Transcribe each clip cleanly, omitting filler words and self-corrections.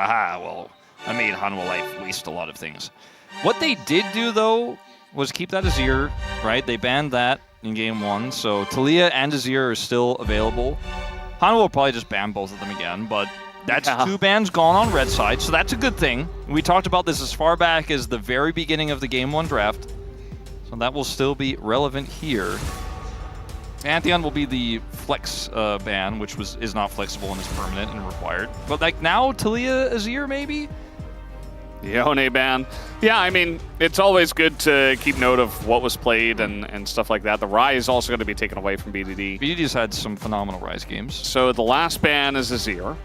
Aha, well, I made Hanwha Life waste a lot of things. What they did do, though, was keep that Azir, right? They banned that in game 1, so Taliyah and Azir are still available. Hanwha will probably just ban both of them again, but that's 2 bans gone on red side, so that's a good thing. We talked about this as far back as the very beginning of the game 1 draft, so that will still be relevant here. Pantheon will be the flex ban, which is not flexible and is permanent and required. But like now, Taliyah Azir maybe? Yone ban. Yeah, I mean, it's always good to keep note of what was played and stuff like that. The Rai is also going to be taken away from BDD. BDD's had some phenomenal Rise games. So the last ban is Azir.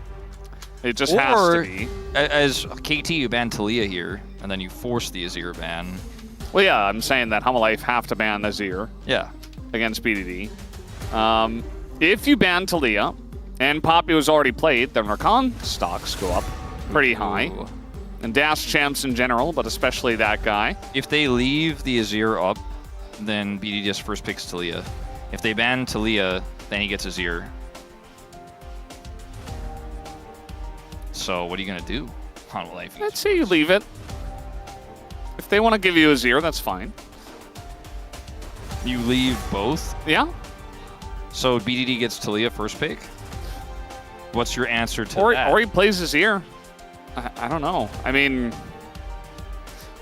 It just has to be. As KT, you ban Taliyah here, and then you force the Azir ban. Well, yeah, I'm saying that Hanwha Life have to ban Azir. Yeah. Against BDD. If you ban Taliyah and Poppy was already played, then Rakan stocks go up pretty high. Ooh. And Dash champs in general, but especially that guy. If they leave the Azir up, then BDD just first picks Taliyah. If they ban Taliyah, then he gets Azir. So what are you going to do, Hanwha Life? Let's say you leave it. If they want to give you Azir, that's fine. You leave both? Yeah. So BDD gets Taliyah first pick? What's your answer to that? Or he plays Azir. I don't know. I mean,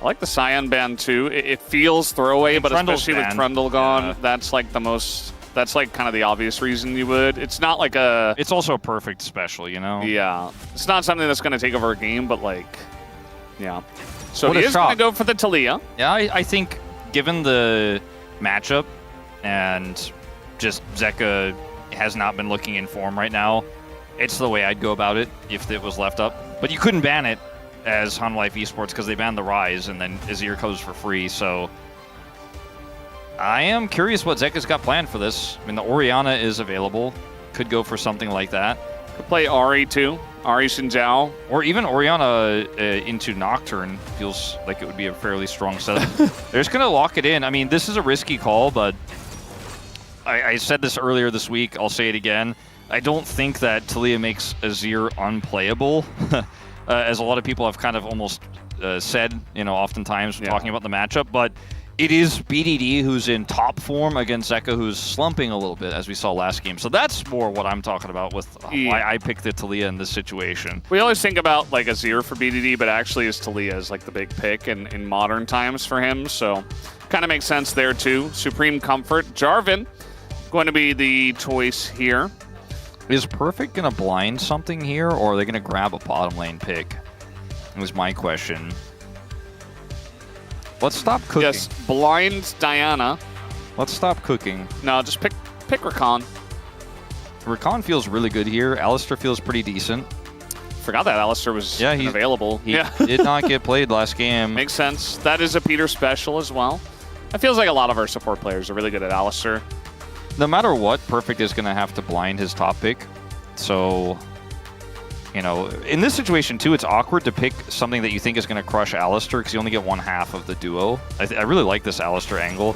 I like the Scion ban too. It feels throwaway, but especially with Trundle gone, that's like the most. That's like kind of the obvious reason you would. It's not like a. It's also a perfect special, you know. Yeah, it's not something that's going to take over a game, but like, yeah. So what he is going to go for the Taliyah. Yeah, I think given the matchup and just Zeka has not been looking in form right now, it's the way I'd go about it if it was left up. But you couldn't ban it as Hanwha Life Esports because they banned the Rise, and then Azir goes for free. So I am curious what Zeka's got planned for this. I mean, the Orianna is available. Could go for something like that. Could play Ahri too. Ahri Xin Or even Orianna into Nocturne feels like it would be a fairly strong setup. They're just going to lock it in. I mean, this is a risky call, but I said this earlier this week. I'll say it again. I don't think that Taliyah makes Azir unplayable, as a lot of people have kind of almost said, you know, oftentimes when talking about the matchup. But it is BDD who's in top form against Zeka, who's slumping a little bit, as we saw last game. So that's more what I'm talking about with why I picked the Taliyah in this situation. We always think about like Azir for BDD, but actually is Taliyah is like the big pick in modern times for him. So kind of makes sense there too. Supreme Comfort. Jarvan going to be the choice here. Is Perfect going to blind something here, or are they going to grab a bottom lane pick? Was my question. Let's stop cooking. Yes, blind Diana. Let's stop cooking. No, just pick Rakan. Rakan feels really good here. Alistar feels pretty decent. Forgot that Alistar was available. He did not get played last game. Makes sense. That is a Peter special as well. It feels like a lot of our support players are really good at Alistar. No matter what, Perfect is going to have to blind his top pick. So, you know, in this situation, too, it's awkward to pick something that you think is going to crush Alistar because you only get one half of the duo. I really like this Alistar angle.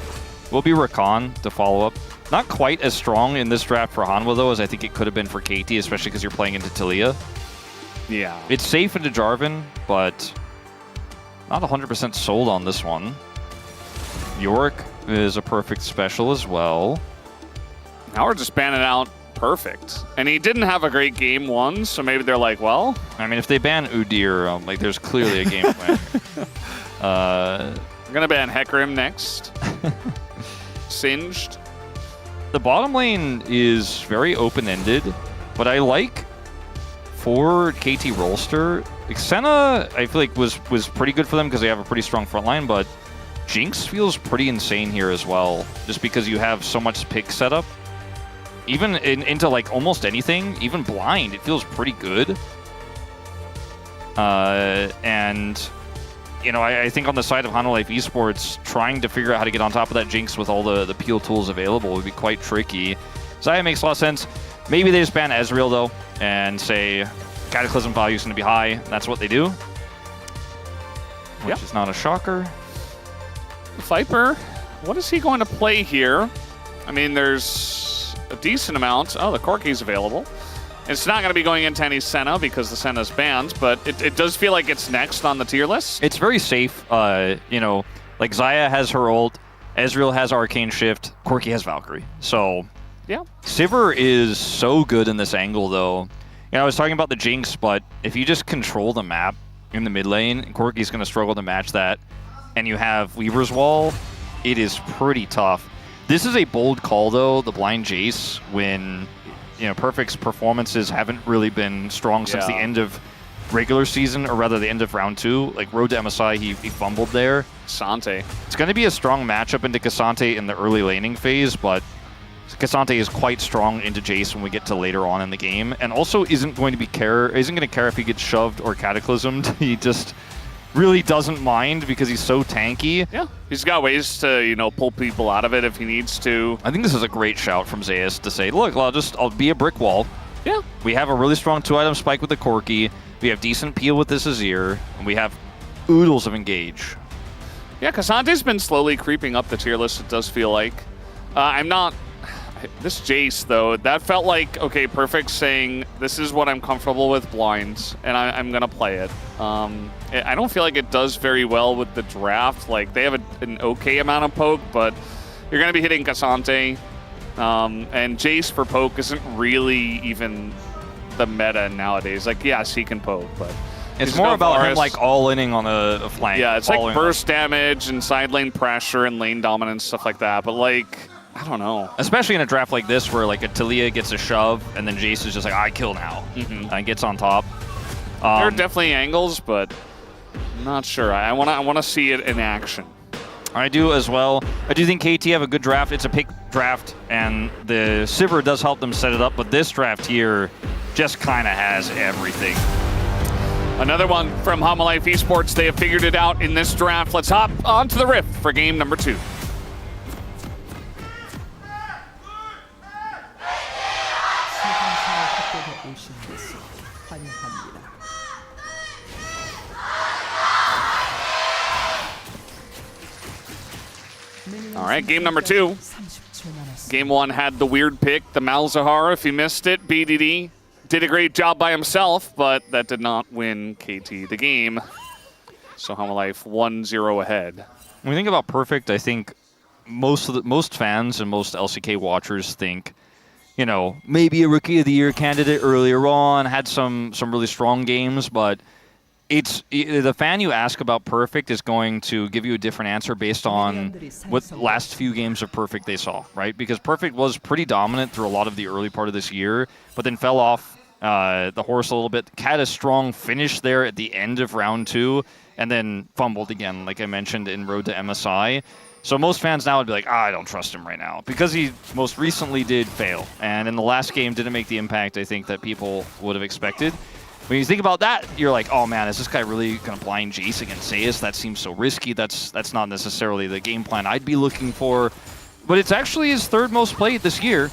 Will be Rakan to follow up. Not quite as strong in this draft for Hanwha, though, as I think it could have been for KT, especially because you're playing into Taliyah. Yeah. It's safe into Jarvan, but not 100% sold on this one. Yorick is a perfect special as well. Now we're just banning out Perfect. And he didn't have a great game 1, so maybe they're like, well... I mean, if they ban Udyr, like, there's clearly a game plan. We're going to ban Hecarim next. Singed. The bottom lane is very open-ended, but I like for KT Rolster. Xena, I feel like, was pretty good for them because they have a pretty strong front line, but Jinx feels pretty insane here as well, just because you have so much pick setup. Even into like almost anything, even blind, it feels pretty good. And, you know, I think on the side of Hanwha Life Esports, trying to figure out how to get on top of that Jinx with all the peel tools available would be quite tricky. So that makes a lot of sense. Maybe they just ban Ezreal, though, and say Cataclysm value is going to be high. That's what they do. Which is not a shocker. Viper, what is he going to play here? I mean, there's a decent amount. Oh, the Corki's available. It's not going to be going into any Senna because the Senna's banned, but it does feel like it's next on the tier list. It's very safe. You know, like Xayah has her ult, Ezreal has Arcane Shift, Corki has Valkyrie. So, yeah. Sivir is so good in this angle, though. You know, I was talking about the Jinx, but if you just control the map in the mid lane, Corki's going to struggle to match that, and you have Weaver's Wall, it is pretty tough. This is a bold call, though, the blind Jace, when, you know, Perfect's performances haven't really been strong since the end of regular season, or rather the end of round 2. Like, Road to MSI, he fumbled there. Cassante. It's going to be a strong matchup into Cassante in the early laning phase, but Cassante is quite strong into Jace when we get to later on in the game, and also isn't going to care if he gets shoved or cataclysmed. He just really doesn't mind because he's so tanky. Yeah, he's got ways to, you know, pull people out of it if he needs to. I think this is a great shout from Zayas to say, look, I'll be a brick wall. Yeah. We have a really strong 2-item spike with the Corki. We have decent peel with this Azir, and we have oodles of engage. Yeah, Cassante's been slowly creeping up the tier list, it does feel like. This Jace, though, that felt like, okay, Perfect saying, this is what I'm comfortable with blind, and I'm going to play it. I don't feel like it does very well with the draft. Like, they have an okay amount of poke, but you're going to be hitting Cassante. And Jace for poke isn't really even the meta nowadays. Like, yes, he can poke, but it's more about him, like, all-inning on a flank. Yeah, it's like burst damage and side lane pressure and lane dominance, stuff like that. But, like, I don't know. Especially in a draft like this where, like, a Talia gets a shove and then Jace is just like, I kill now, and gets on top. There are definitely angles, but I'm not sure. I want to see it in action. I do as well. I do think KT have a good draft. It's a pick draft, and the Sivir does help them set it up, but this draft here just kind of has everything. Another one from Hanwha Esports. They have figured it out in this draft. Let's hop onto the Rift for game number 2. All right, game number 2. Game 1 had the weird pick, the Malzahar. If you missed it, BDD did a great job by himself, but that did not win KT the game. So Hanwha 1-0 ahead. When we think about Perfect, I think most fans and most LCK watchers think, you know, maybe a Rookie of the Year candidate earlier on, had some really strong games, but the fan you ask about Perfect is going to give you a different answer based on what last few games of Perfect they saw, right? Because Perfect was pretty dominant through a lot of the early part of this year, but then fell off the horse a little bit. Had a strong finish there at the end of round 2, and then fumbled again, like I mentioned, in Road to MSI. So most fans now would be like, I don't trust him right now, because he most recently did fail, and in the last game didn't make the impact I think that people would have expected. When you think about that, you're like, oh man, is this guy really going to blind Jace against Zayas? That seems so risky. That's not necessarily the game plan I'd be looking for. But it's actually his 3rd most played this year.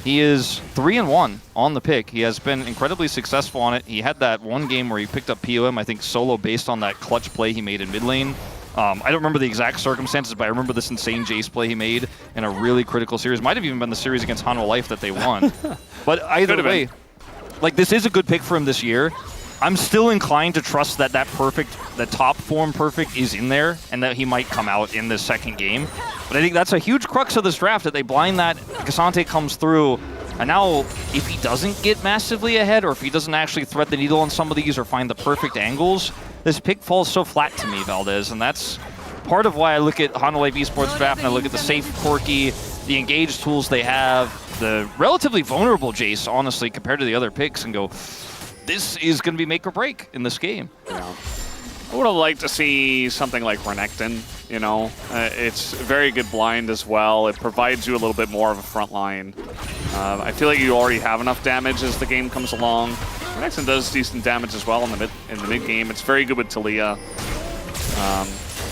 He is 3-1 on the pick. He has been incredibly successful on it. He had that one game where he picked up POM, I think solo, based on that clutch play he made in mid lane. I don't remember the exact circumstances, but I remember this insane Jace play he made in a really critical series. Might have even been the series against Hanwha Life that they won. But either way, like, this is a good pick for him this year. I'm still inclined to trust that Perfect, the top form Perfect, is in there, and that he might come out in this second game. But I think that's a huge crux of this draft, that they blind that, Cassante comes through, and now if he doesn't get massively ahead, or if he doesn't actually thread the needle on some of these or find the perfect angles, this pick falls so flat to me, Valdez, and that's part of why I look at Hanwha Esports draft and I look at the safe Corki, the engaged tools they have, the relatively vulnerable Jace, honestly, compared to the other picks, and go, this is going to be make or break in this game. Yeah. I would have liked to see something like Renekton, you know. It's very good blind as well. It provides you a little bit more of a front line. I feel like you already have enough damage as the game comes along. Renekton does decent damage as well in the mid game. It's very good with Talia.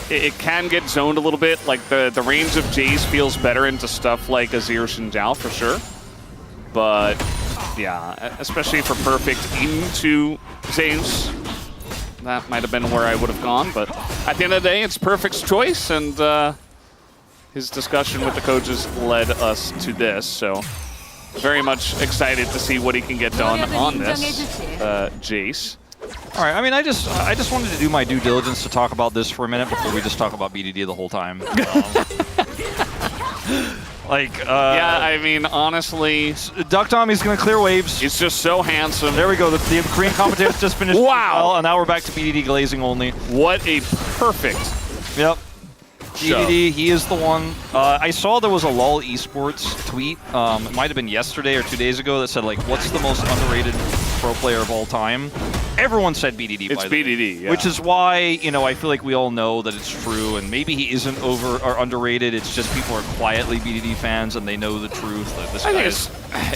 It can get zoned a little bit. Like the range of Jace feels better into stuff like Azir Xinjiao for sure. But yeah, especially for Perfect into Zeus, that might have been where I would have gone. But at the end of the day, it's Perfect's choice, and his discussion with the coaches led us to this. So very much excited to see what he can get done on this Jace. All right, I mean, I just wanted to do my due diligence to talk about this for a minute before we just talk about BDD the whole time. Yeah, I mean, honestly, Duck Tommy's gonna clear waves. He's just so handsome. There we go. The Korean competition just finished. Wow! And now we're back to BDD glazing only. What a perfect. Yep. BDD, he is the one. I saw there was a LOL Esports tweet. It might have been yesterday or 2 days ago that said, like, what's the most underrated pro player of all time? Everyone said BDD. It's BDD, yeah. Which is why, you know, I feel like we all know that it's true, and maybe he isn't over or underrated. It's just people are quietly BDD fans and they know the truth. Like, this guy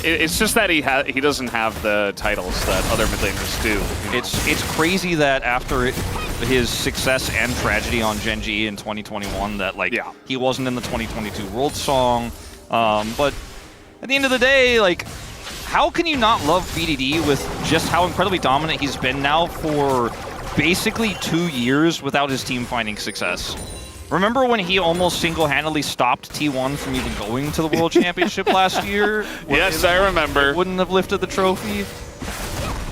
it's just that he doesn't have the titles that other mid laners do. You know? It's crazy that after his success and tragedy on Gen G in 2021, that he wasn't in the 2022 World Song. But at the end of the day, like, how can you not love BDD with just how incredibly dominant he's been now for basically 2 years without his team finding success? Remember when he almost single-handedly stopped T1 from even going to the World Championship last year? Yes, I remember. Wouldn't have lifted the trophy.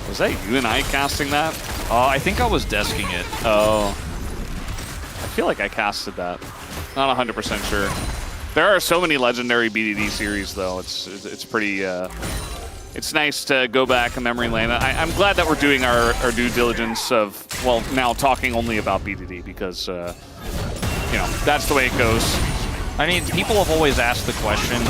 Was that you and I casting that? I think I was desking it. Oh. I feel like I casted that. Not 100% sure. There are so many legendary BDD series, though. It's pretty... It's nice to go back in memory lane. I'm glad that we're doing our due diligence of, well, now talking only about BDD because, you know, that's the way it goes. I mean, people have always asked the question,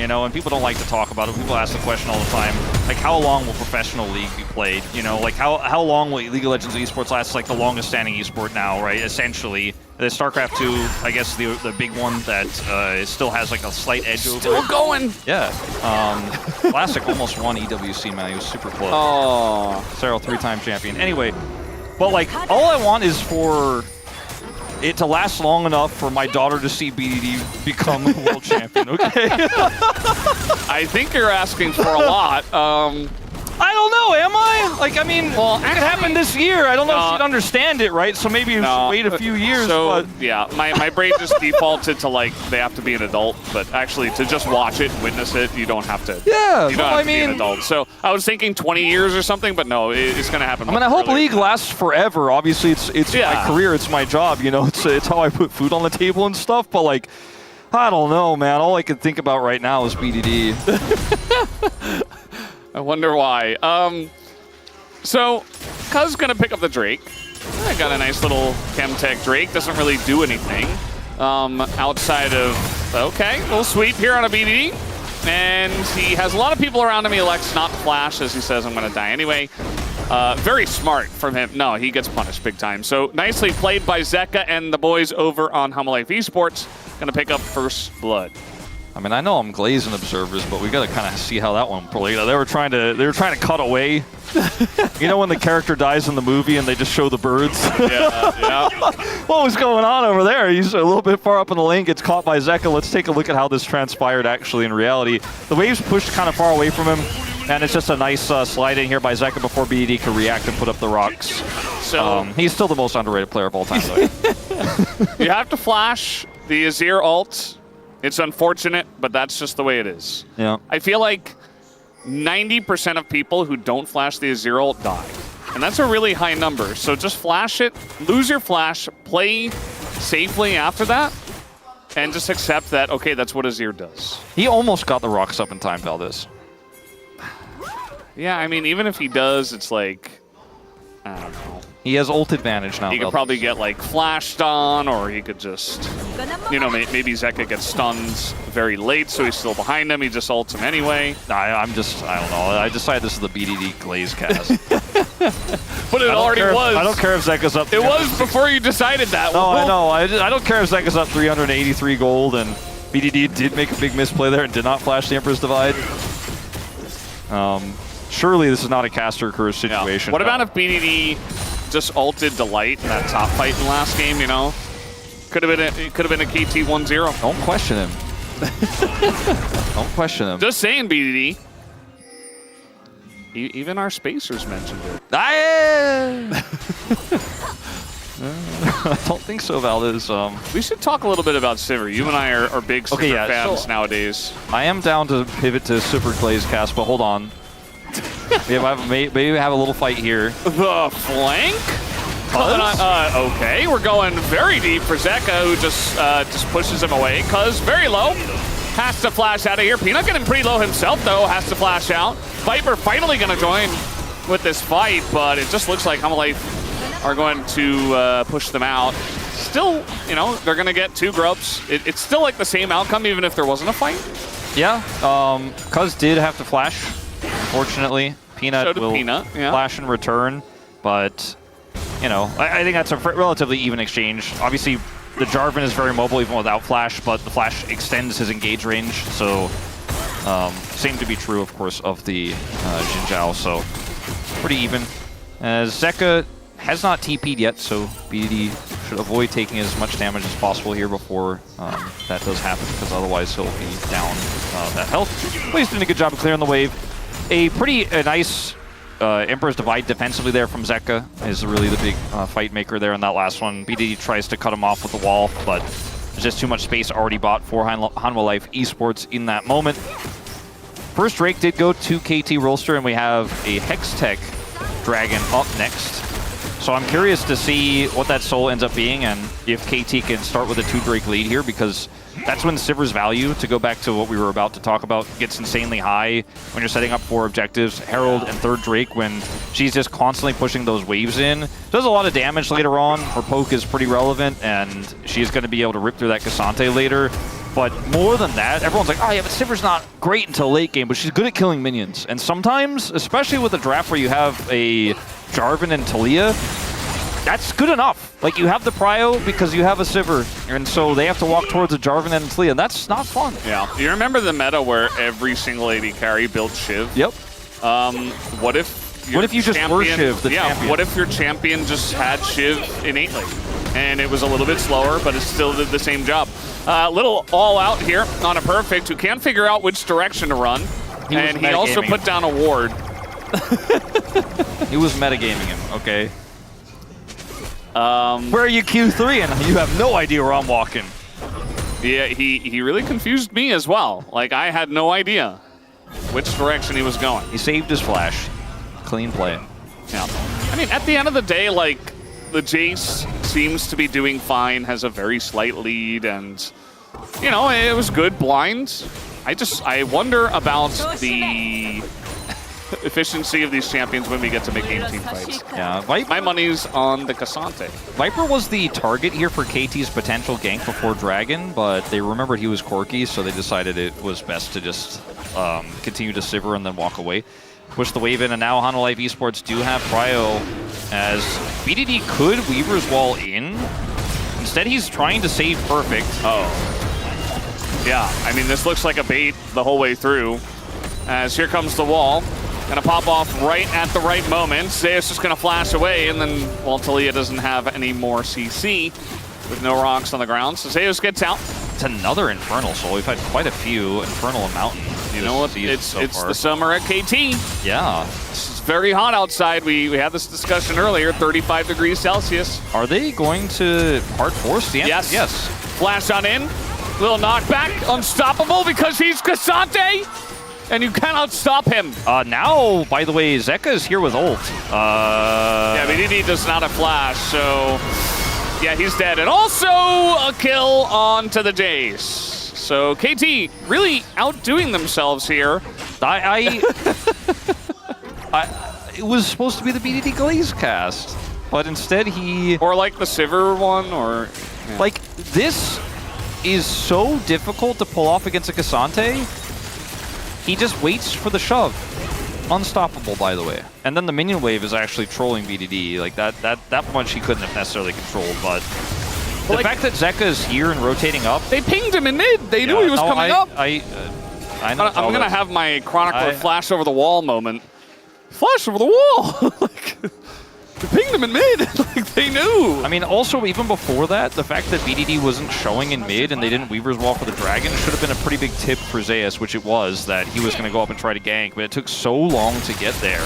you know, and people don't like to talk about it. People ask the question all the time, like, how long will professional league be played? You know, like, how long will League of Legends esports last? It's like the longest standing esport now, right? Essentially. The StarCraft 2, I guess the big one that still has like a slight edge over it. Still going! Yeah. Classic almost won EWC, man. He was super close. Oh. Serral 3-time champion. Anyway, but like, all I want is for it to last long enough for my daughter to see BDD become a world champion, okay? I think you're asking for a lot. I don't know, am I? Like, I mean, well, it could happen this year. I don't know if she'd understand it, right? So maybe you should wait a few years. So, but yeah, my brain just defaulted to, like, they have to be an adult, but actually to just watch it and witness it, you don't have to. Yeah, you don't have to be an adult. So I was thinking 20 years or something, but no, it's going to happen. I mean, I hope League lasts forever. Obviously, it's my career, it's my job, you know, it's how I put food on the table and stuff, but, like, I don't know, man. All I can think about right now is BDD. I wonder why. So, Cuz gonna pick up the Drake. I got a nice little Chemtech Drake. Doesn't really do anything outside of, okay, little sweep here on a BDD. And he has a lot of people around him. He elects not to flash as he says, I'm gonna die anyway. Very smart from him. No, he gets punished big time. So nicely played by Zeka and the boys over on Hanwha Esports. Gonna pick up first blood. I mean, I know I'm glazing observers, but we got to kind of see how that one played. They were trying to cut away. You know when the character dies in the movie and they just show the birds? Yeah. What was going on over there? He's a little bit far up in the lane, gets caught by Zeka. Let's take a look at how this transpired actually in reality. The waves pushed kind of far away from him, and it's just a nice slide in here by Zeka before BDD could react and put up the rocks. So he's still the most underrated player of all time, though. You have to flash the Azir ult. It's unfortunate, but that's just the way it is. Yeah. I feel like 90% of people who don't flash the Azir ult die. And that's a really high number. So just flash it, lose your flash, play safely after that, and just accept that, okay, that's what Azir does. He almost got the rocks up in time, Valdez. Yeah, I mean, even if he does, it's like, I don't know. He has ult advantage now. He could probably get like flashed on, or he could just, you know, maybe Zeka gets stunned very late, so he's still behind him. He just ults him anyway. I don't know. I decided this is the BDD glaze cast. But it already was. I don't care if Zeka's up. It was before you decided that. No, I know. I don't care if Zeka's up 383 gold, and BDD did make a big misplay there and did not flash the Emperor's Divide. Surely this is not a caster curse situation. Yeah. What about if BDD just ulted Delight in that top fight in the last game, you know? Could have been a KT 1-0. Don't question him. Don't question him. Just saying, BDD. Even our spacers mentioned it. I don't think so, Valdez. We should talk a little bit about Sivir. You and I are big Sivir fans nowadays. I am down to pivot to Sivir Glaze cast, but hold on. maybe we have a little fight here. The flank? Okay, we're going very deep for Zeka, who just pushes him away. Cuz very low. Has to flash out of here. Peanut getting pretty low himself, though. Has to flash out. Viper finally going to join with this fight, but it just looks like Hanwha are going to push them out. Still, you know, they're going to get 2 grubs. It's still like the same outcome, even if there wasn't a fight. Yeah, Cuz did have to flash, unfortunately. Peanut will flash in return, but, you know, I think that's a relatively even exchange. Obviously, the Jarvan is very mobile even without flash, but the flash extends his engage range, so same to be true, of course, of the Xin Zhao, so pretty even. As Zeka has not TP'd yet, so BDD should avoid taking as much damage as possible here before that does happen, because otherwise he'll be down that health. But he's doing a good job of clearing the wave. A pretty nice Emperor's Divide defensively there from Zeka is really the big fight maker there in that last one. BDD tries to cut him off with the wall, but there's just too much space already bought for Hanwha Life Esports in that moment. First Drake did go to KT Rolster, and we have a Hextech Dragon up next. So I'm curious to see what that soul ends up being, and if KT can start with a 2 Drake lead here, because that's when Sivir's value, to go back to what we were about to talk about, gets insanely high when you're setting up 4 objectives. Herald and 3rd Drake, when she's just constantly pushing those waves in, does a lot of damage later on. Her poke is pretty relevant, and she's going to be able to rip through that Cassante later. But more than that, everyone's like, oh yeah, but Sivir's not great until late game, but she's good at killing minions. And sometimes, especially with a draft where you have a Jarvan and Taliyah, that's good enough. Like, you have the prio because you have a Sivir, and so they have to walk towards a Jarvan and Taliyah, and that's not fun. Yeah. You remember the meta where every single AD carry built Shiv? Yep. What if you just were Shiv, the champion? What if your champion just had Shiv innately? And it was a little bit slower, but it still did the same job. Little all out here on a Perfect, who can't figure out which direction to run. And he also put down a ward. He was metagaming him, okay. Where are you Q3 and you have no idea where I'm walking? Yeah, he really confused me as well. Like, I had no idea which direction he was going. He saved his flash. Clean play. Yeah. I mean, at the end of the day, like, the Jace seems to be doing fine, has a very slight lead, and, you know, it was good blind. I wonder about the efficiency of these champions when we get to mid-game team fights. Yeah, my money's on the Cassante. Viper was the target here for KT's potential gank before Dragon, but they remembered he was quirky, so they decided it was best to just continue to Sivir and then walk away. Push the wave in, and now Hanwha Life Esports do have prio, as BDD could Weaver's Wall in. Instead, he's trying to save Perfect. Oh. Yeah, I mean, this looks like a bait the whole way through, as here comes the wall. Gonna pop off right at the right moment. Zeus just gonna flash away, and then, well, Taliyah doesn't have any more CC with no rocks on the ground, so Zeus gets out. It's another Infernal Soul. We've had quite a few Infernal and Mountain. You know what? It's the summer at KT. Yeah. It's very hot outside. We had this discussion earlier, 35 degrees Celsius. Are they going to hard force the end? Yes. Yes. Flash on in. Little knockback. Unstoppable because he's Cassante. And you cannot stop him. Now, by the way, Zeka's here with ult. Yeah, BDD does not have flash, so yeah, he's dead. And also a kill onto the Jace. So KT really outdoing themselves here. It was supposed to be the BDD Glaze cast, but instead he... Or like the Sivir one, or... Yeah. Like, this is so difficult to pull off against a Cassante. He just waits for the shove. Unstoppable, by the way. And then the minion wave is actually trolling BDD. Like, that much he couldn't have necessarily controlled, but... The fact that Zeka is here and rotating up... They pinged him in mid! They knew he was coming up! I know. I'm gonna have my Chronicler flash over the wall moment. Flash over the wall! Like, they pinged him in mid! Like, they knew! I mean, also, even before that, the fact that BDD wasn't showing in mid and they didn't Weaver's Wall for the Dragon should have been a pretty big tip for Zeus, which it was, that he was gonna go up and try to gank, but it took so long to get there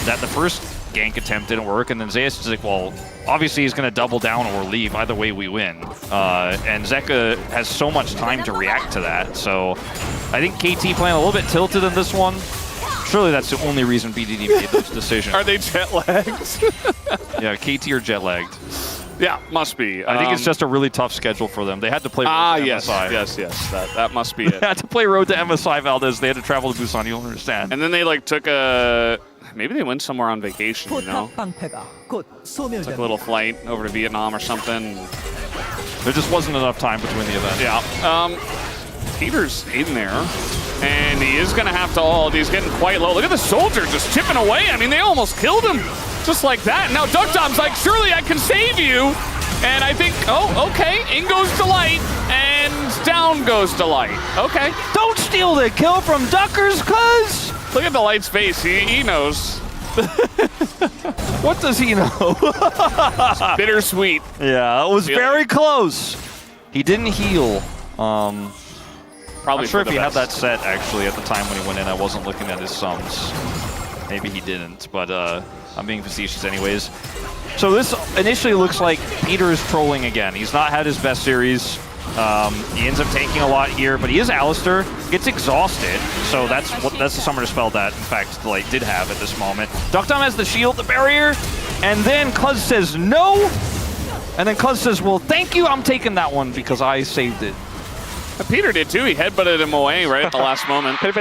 that the first gank attempt didn't work, and then Zeus is like, well, obviously he's going to double down or leave. Either way, we win. And Zeka has so much time to react to that. So I think KT playing a little bit tilted in this one. Surely that's the only reason BDD made those decisions. Are they jet-lagged? Yeah, KT are jet-lagged. Yeah, must be. I think it's just a really tough schedule for them. They had to play Road to MSI. Yes. That must be it. They had to play Road to MSI, Valdez. They had to travel to Busan. You'll understand. And then they like took a... Maybe they went somewhere on vacation, you know? Took a little flight over to Vietnam or something. There just wasn't enough time between the events. Yeah. Peter's in there. And he is going to have to ult. He's getting quite low. Look at the soldier just chipping away. I mean, they almost killed him just like that. Now Duckdom's like, surely I can save you. And I think, oh, okay. In goes Delight, and down goes Delight. Okay. Don't steal the kill from Duckers, cuz! Look at Delight's face. He knows. What does he know? It's bittersweet. Yeah, it was very close. He didn't heal. Probably I'm sure if he had that set, actually, at the time when he went in. I wasn't looking at his sums. Maybe he didn't, but I'm being facetious anyways. So this initially looks like Peter is trolling again. He's not had his best series. He ends up taking a lot here, but he is Alistair, gets exhausted, so that's the summoner spell that, in fact, Delight did have at this moment. Duckdom has the shield, the barrier, and then Cuz says no, and then Cuz says, well, thank you, I'm taking that one because I saved it. Peter did too. He headbutted him away right at the last moment. He's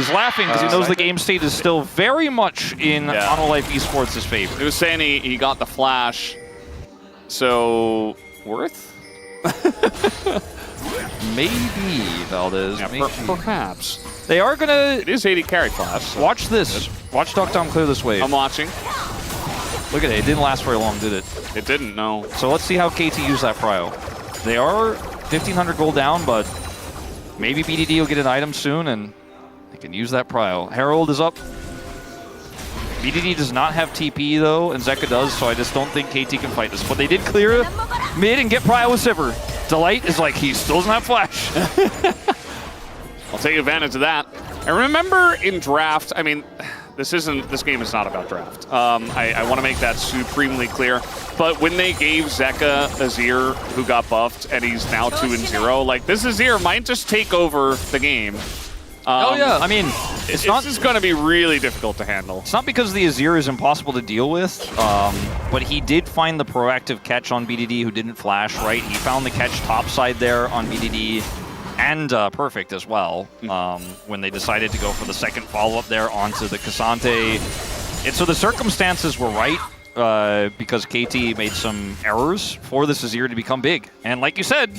laughing because he knows the game state is still very much in Hanwha Life Esports' favor. He was saying he got the flash, so worth? Maybe, Valdez. Yeah, maybe. Perhaps. They are going to... It is 80 carry class. So watch this. Watch Duckdom clear this wave. I'm watching. Look at it. It didn't last very long, did it? It didn't, no. So let's see how KT used that prio. They are 1,500 gold down, but maybe BDD will get an item soon, and they can use that prio. Herald is up. BDD does not have TP, though, and Zeka does, so I just don't think KT can fight this. But they did clear mid and get prio with Sivir. Delight is like, he still doesn't have flash. I'll take advantage of that. And remember in draft, I mean, this game is not about draft. I want to make that supremely clear. But when they gave Zeka Azir, who got buffed, and he's now 2-0, like, this Azir might just take over the game. Oh yeah, I mean, it's just going to be really difficult to handle. It's not because the Azir is impossible to deal with, but he did find the proactive catch on BDD who didn't flash, right? He found the catch topside there on BDD, and Perfect as well, when they decided to go for the second follow-up there onto the Cassante. And so the circumstances were right, because KT made some errors for this Azir to become big. And like you said,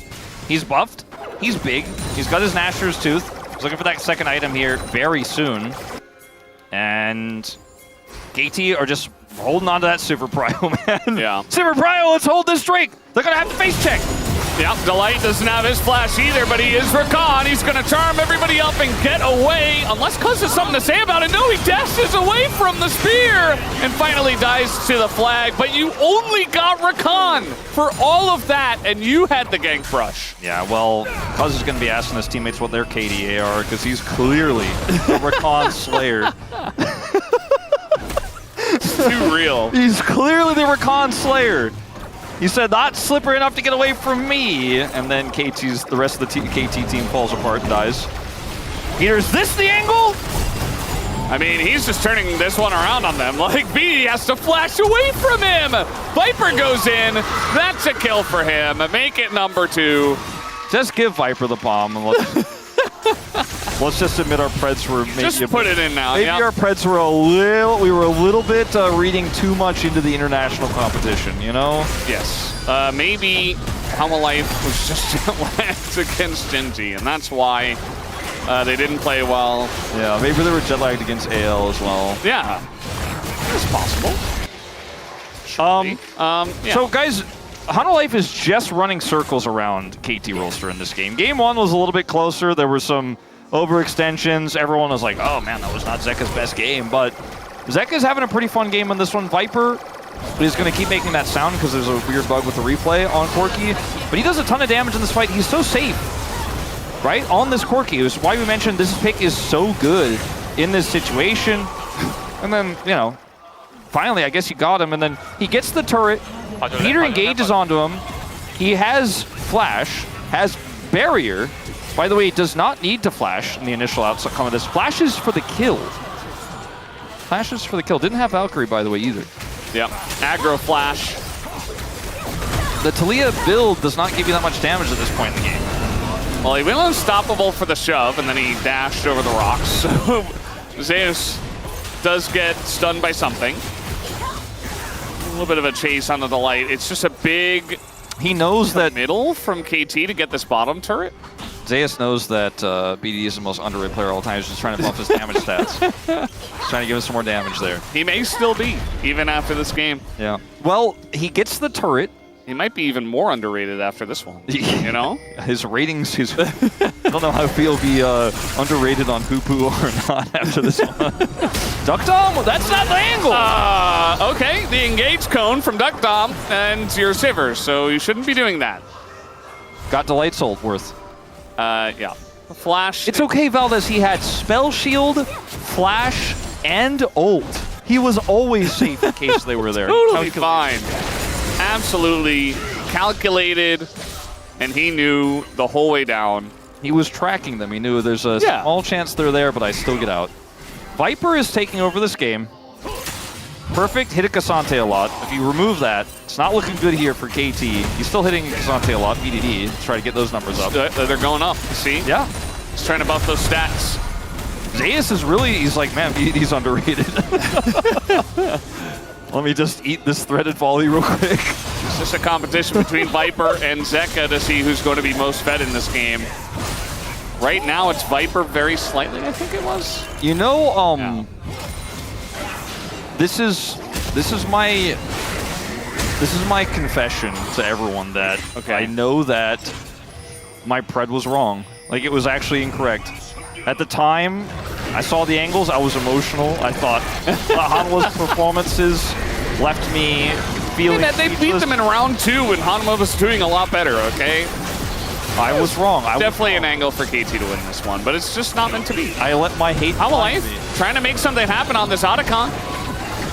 he's buffed, he's big, he's got his Gnasher's Tooth. He's looking for that second item here very soon. And KT are just holding on to that Sivir prio, man. Yeah. Sivir prio, let's hold this streak. They're going to have to face check. Yep, Delight doesn't have his flash either, but he is Rakan. He's going to charm everybody up and get away. Unless Cuz has something to say about it. No, he dashes away from the spear and finally dies to the flag. But you only got Rakan for all of that, and you had the gank brush. Yeah, well, Cuz is going to be asking his teammates what their KDA are, because he's clearly a Rakan Slayer. It's too real. He's clearly the Rakan Slayer. He said, not slippery enough to get away from me. And then the rest of the KT team falls apart and dies. Peter, is this the angle? I mean, he's just turning this one around on them. Like, B has to flash away from him. Viper goes in. That's a kill for him. Make it number 2. Just give Viper the bomb. And let's just admit our Preds were maybe... Just put it in now. Maybe our Preds were we were a little bit reading too much into the international competition, you know? Yes. Maybe Hanwha Life was just jet-lagged against Genji, and that's why they didn't play well. Yeah, maybe they were jet-lagged against AL as well. Yeah. It's possible. Yeah. So, guys, Hanwha Life is just running circles around KT Rolster in this game. Game 1 was a little bit closer. There were some overextensions. Everyone was like, oh man, that was not Zeka's best game. But Zeka's having a pretty fun game in this one. Viper is going to keep making that sound because there's a weird bug with the replay on Corki. But he does a ton of damage in this fight. He's so safe, right? On this Corki. It was why we mentioned this pick is so good in this situation. And then, you know, finally, I guess he got him, and then he gets the turret. Peter engages onto him. He has flash, has barrier. By the way, he does not need to flash in the initial outcome of this. Flashes for the kill. Flashes for the kill. Didn't have Valkyrie, by the way, either. Yep. Aggro flash. The Taliyah build does not give you that much damage at this point in the game. Well, he went unstoppable for the shove, and then he dashed over the rocks. So Zeus does get stunned by something. A little bit of a chase onto the light. It's just a big... He knows that middle from KT to get this bottom turret. Zeus knows that BDD is the most underrated player of all time. He's just trying to bump his damage stats. He's trying to give us some more damage there. He may still be, even after this game. Yeah. Well, he gets the turret. He might be even more underrated after this one, you know? His ratings, I don't know how he'll be underrated on Hoopu or not after this one. Duck Dom, that's not the angle! Okay, the engage cone from Duck Dom and your Sivers, so you shouldn't be doing that. Got Delight Soul worth. Yeah. Flash. It's okay, Valdez. He had Spell Shield, Flash, and ult. He was always safe in case they were there. Totally fine. Absolutely calculated, and he knew the whole way down. He was tracking them. He knew there's a small chance they're there, but I still get out. Viper is taking over this game. Perfect, hit a Cassante a lot. If you remove that, it's not looking good here for KT. He's still hitting Cassante a lot, BDD, to try to get those numbers up. They're going up, you see? Yeah. He's trying to buff those stats. Zeus is really, he's like, man, BDD's underrated. Let me just eat this threaded volley real quick. It's just a competition between Viper and Zeka to see who's going to be most fed in this game. Right now, it's Viper very slightly, I think it was. You know, This is my confession to everyone that I know that my pred was wrong. Like, it was actually incorrect. At the time, I saw the angles, I was emotional. I thought Hanwha's performances left me feeling they beat them in round 2 when Hanwha was doing a lot better, okay? I was wrong. Definitely an angle for KT to win this one, but it's just not meant to be. I let my hate Hanwha Life trying to make something happen on this Otacon.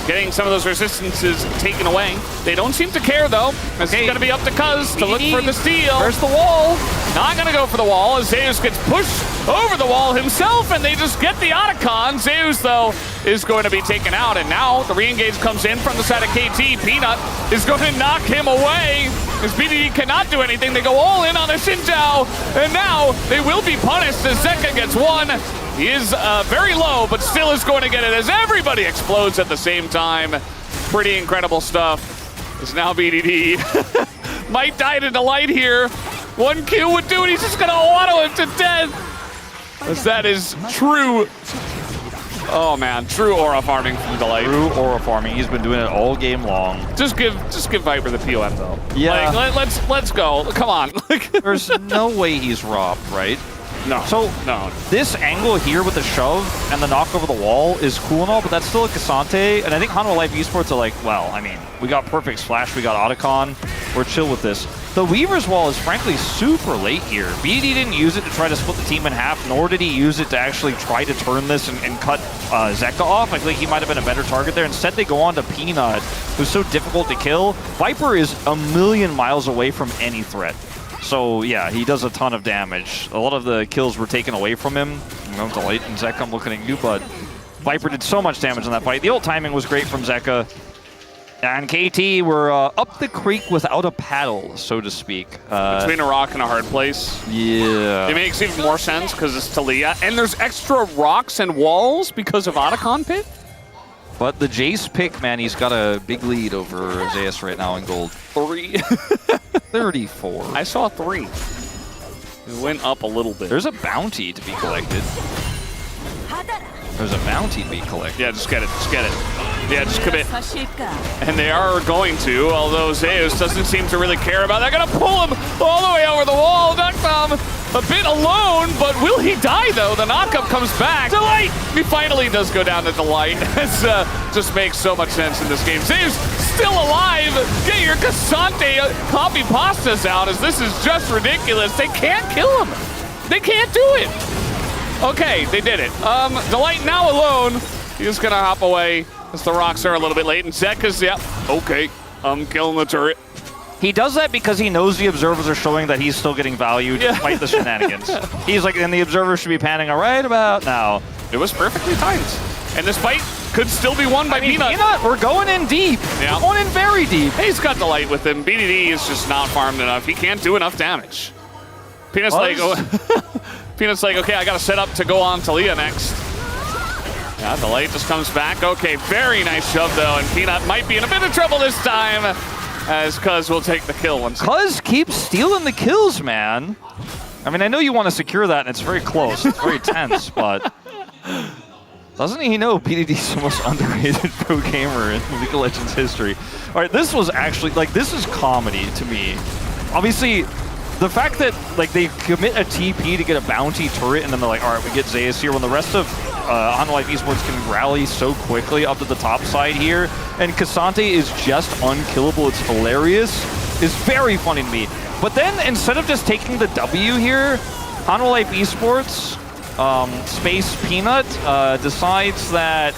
Getting some of those resistances taken away. They don't seem to care, though. This is going to be up to Cuz to look for the steal. Where's the wall? Not going to go for the wall as Zeus gets pushed over the wall himself, and they just get the Otacon. Zeus, though, is going to be taken out, and now the re-engage comes in from the side of KT. Peanut is going to knock him away. As BDD cannot do anything, they go all in on a Xin Zhao, and now they will be punished as Zeka gets one. He is very low, but still is going to get it as everybody explodes at the same time. Pretty incredible stuff. It's now BDD. Might died in the light here. 1 kill would do it. He's just going to auto him to death. As that is true. Oh man, true aura farming from Delight. True aura farming. He's been doing it all game long. Just give Viper the POM though. Yeah. Like, let's go. Come on. There's no way he's robbed, right? No. So no. This angle here with the shove and the knock over the wall is cool and all, but that's still a Cassante. And I think Hanwha Life Esports are like, well, I mean, we got perfect splash, we got Otacon, we're chill with this. The Weaver's Wall is frankly super late here. BDD didn't use it to try to split the team in half, nor did he use it to actually try to turn this and cut Zeka off. I think he might have been a better target there. Instead, they go on to Peanut, who's so difficult to kill. Viper is a million miles away from any threat. So yeah, he does a ton of damage. A lot of the kills were taken away from him. You know, Delight and Zeka, I'm looking at you, but Viper did so much damage in that fight. The ult timing was great from Zeka. And KT were up the creek without a paddle, so to speak. Between a rock and a hard place. Yeah. It makes even more sense because it's Taliyah. And there's extra rocks and walls because of Otacon Pit. But the Jace pick, man, he's got a big lead over Zeus right now in gold. 3. 34. I saw 3. It went up a little bit. There's a bounty to be collected. There's a bounty to be collected. Yeah, just get it. Just get it. Yeah, just commit. And they are going to, although Zeus doesn't seem to really care about that. Gonna pull him all the way over the wall. Duckthumb a bit alone, but will he die though? The knockup comes back. Delight! He finally does go down to Delight. This just makes so much sense in this game. Zeus still alive. Get your Cassante copy pastas out as this is just ridiculous. They can't kill him. They can't do it. Okay, they did it. Delight now alone. He's gonna hop away. As the rocks are a little bit late, and Zeka's, yeah, okay, I'm killing the turret. He does that because he knows the observers are showing that he's still getting value despite the shenanigans. He's like, and the observers should be panning right about now. It was perfectly timed. And this fight could still be won by Peanut. Peanut, we're going in deep. Yeah. We're going in very deep. He's got the light with him. BDD is just not farmed enough. He can't do enough damage. Peanut's like, Peanut's like, okay, I got to set up to go on to Leah next. Yeah, the light just comes back. Okay, very nice shove though, and Peanut might be in a bit of trouble this time, as Cuz will take the kill once again. Cuz keeps stealing the kills, man. I mean, I know you want to secure that, and it's very close. It's very tense, but doesn't he know BDD's the most underrated pro gamer in League of Legends history? All right, this was actually, like, this is comedy to me. Obviously, the fact that, like, they commit a TP to get a bounty turret, and then they're like, all right, we get Zeus here, when the rest of Hanwha Esports can rally so quickly up to the top side here, and Cassante is just unkillable. It's hilarious. It's very funny to me. But then, instead of just taking the W here, Hanwha Esports, Space Peanut, decides that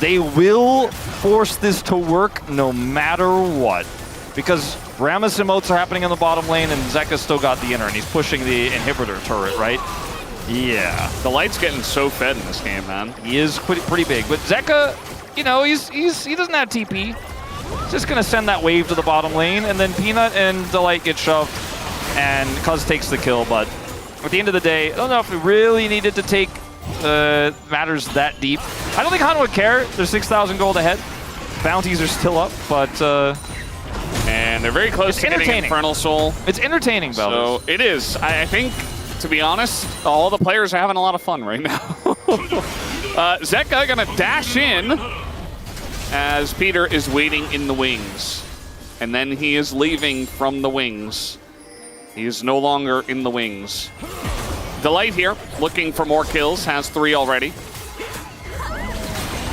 they will force this to work no matter what. Because Rammus emotes are happening in the bottom lane, and Zeka's still got the inner, and he's pushing the inhibitor turret, right? Yeah. The light's getting so fed in this game, man. He is pretty big. But Zeka, you know, he doesn't have TP. He's just going to send that wave to the bottom lane, and then Peanut and Delight get shoved, and Cuz takes the kill. But at the end of the day, I don't know if we really needed to take matters that deep. I don't think Hanwha would care. They're 6,000 gold ahead. Bounties are still up, but... and they're very close to getting Infernal Soul. It's entertaining, Belders. So it is. I think, to be honest, all the players are having a lot of fun right now. Zeka gonna dash in as Peter is waiting in the wings. And then he is leaving from the wings. He is no longer in the wings. Delight here, looking for more kills, has 3 already.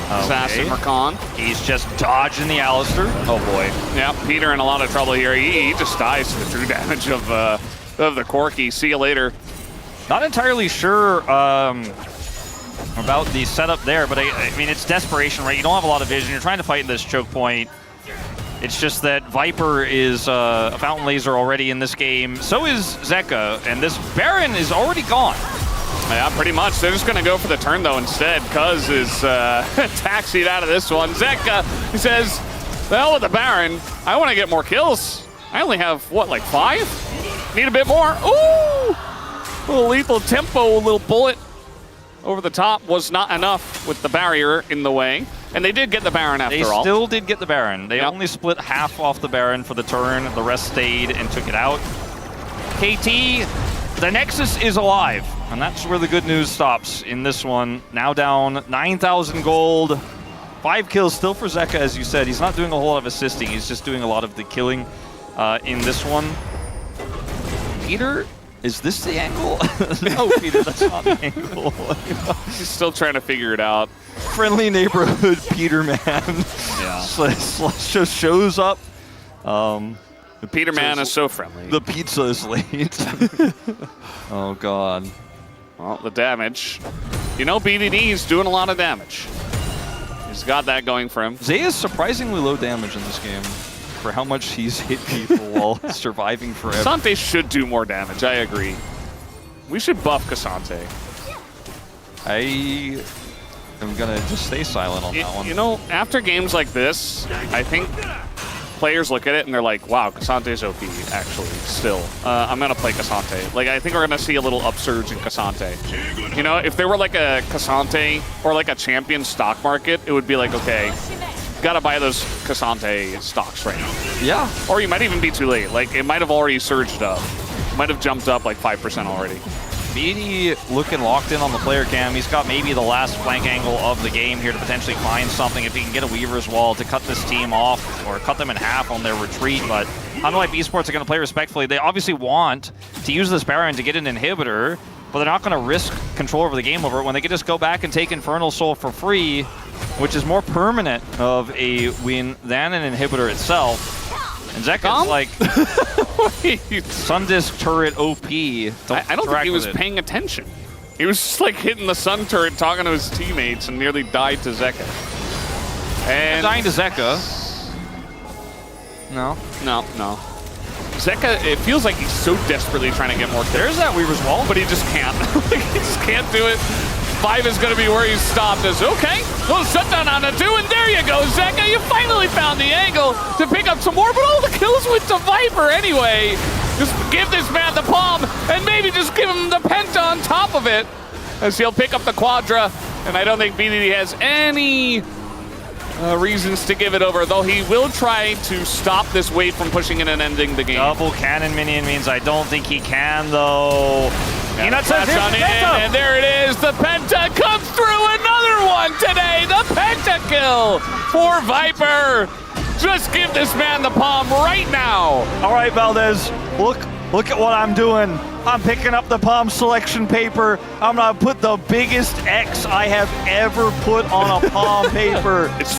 Assassin Rakan. He's just dodging the Alistar. Oh boy. Yeah, Peter in a lot of trouble here. He just dies to the true damage of the Corki. See you later. Not entirely sure about the setup there, but I mean, it's desperation, right? You don't have a lot of vision. You're trying to fight in this choke point. It's just that Viper is a Fountain Laser already in this game. So is Zeka, and this Baron is already gone. Yeah, pretty much. They're just going to go for the turn, though, instead. Cuz is taxied out of this one. Zeka, he says, the hell with the Baron. I want to get more kills. I only have, what, like 5? Need a bit more. Ooh! A little lethal tempo, a little bullet over the top was not enough with the barrier in the way. And they did get the Baron after all. They still did get the Baron. They only split half off the Baron for the turn. The rest stayed and took it out. KT, the Nexus is alive. And that's where the good news stops in this one. Now down 9,000 gold. 5 kills still for Zeka, as you said. He's not doing a whole lot of assisting. He's just doing a lot of the killing in this one. Peter, is this the angle? No, Peter, that's not the angle. He's still trying to figure it out. Friendly neighborhood Peter man. Yeah. Just shows up. The Peter man is so friendly. The pizza is late. Oh, God. Well, the damage. You know, BDD is doing a lot of damage. He's got that going for him. Zay is surprisingly low damage in this game for how much he's hit people while surviving forever. Cassante should do more damage, I agree. We should buff Cassante. I am going to just stay silent on that one. You know, after games like this, I think players look at it and they're like, wow, Cassante's OP, actually, still. I'm going to play Cassante. Like, I think we're going to see a little upsurge in Cassante. You know, if there were like a Cassante or like a champion stock market, it would be like, okay, got to buy those Cassante stocks right now. Yeah. Or you might even be too late. Like, it might have already surged up. Might have jumped up like 5% already. BD looking locked in on the player cam. He's got maybe the last flank angle of the game here to potentially find something if he can get a Weaver's Wall to cut this team off or cut them in half on their retreat. But Hanwha Esports are going to play respectfully. They obviously want to use this Baron to get an inhibitor, but they're not going to risk control over the game over it when they can just go back and take Infernal Soul for free, which is more permanent of a win than an inhibitor itself. And Zeka's like, Sun Disc turret OP. I don't think he was paying attention. He was just like hitting the Sun turret, talking to his teammates, and nearly died to Zeka. And dying to Zeka. No. No. Zeka, it feels like he's so desperately trying to get more kills. There's that Weaver's Wall. But he just can't. He just can't do it. 5 is going to be where he's stopped. As okay, little shutdown on a 2, and there you go, Zeka. You finally found the angle to pick up some more, but all the kills went to Viper anyway. Just give this man the palm, and maybe just give him the penta on top of it, as he'll pick up the quadra. And I don't think VODs has any reasons to give it over, though he will try to stop this wave from pushing in and ending the game. Double cannon minion means I don't think he can, though. Peanut says on in, and there it is. The penta comes through. Another one today. The penta kill for Viper. Just give this man the palm right now. All right, Valdez, look at what I'm doing. I'm picking up the palm selection paper. I'm gonna put the biggest X I have ever put on a palm paper.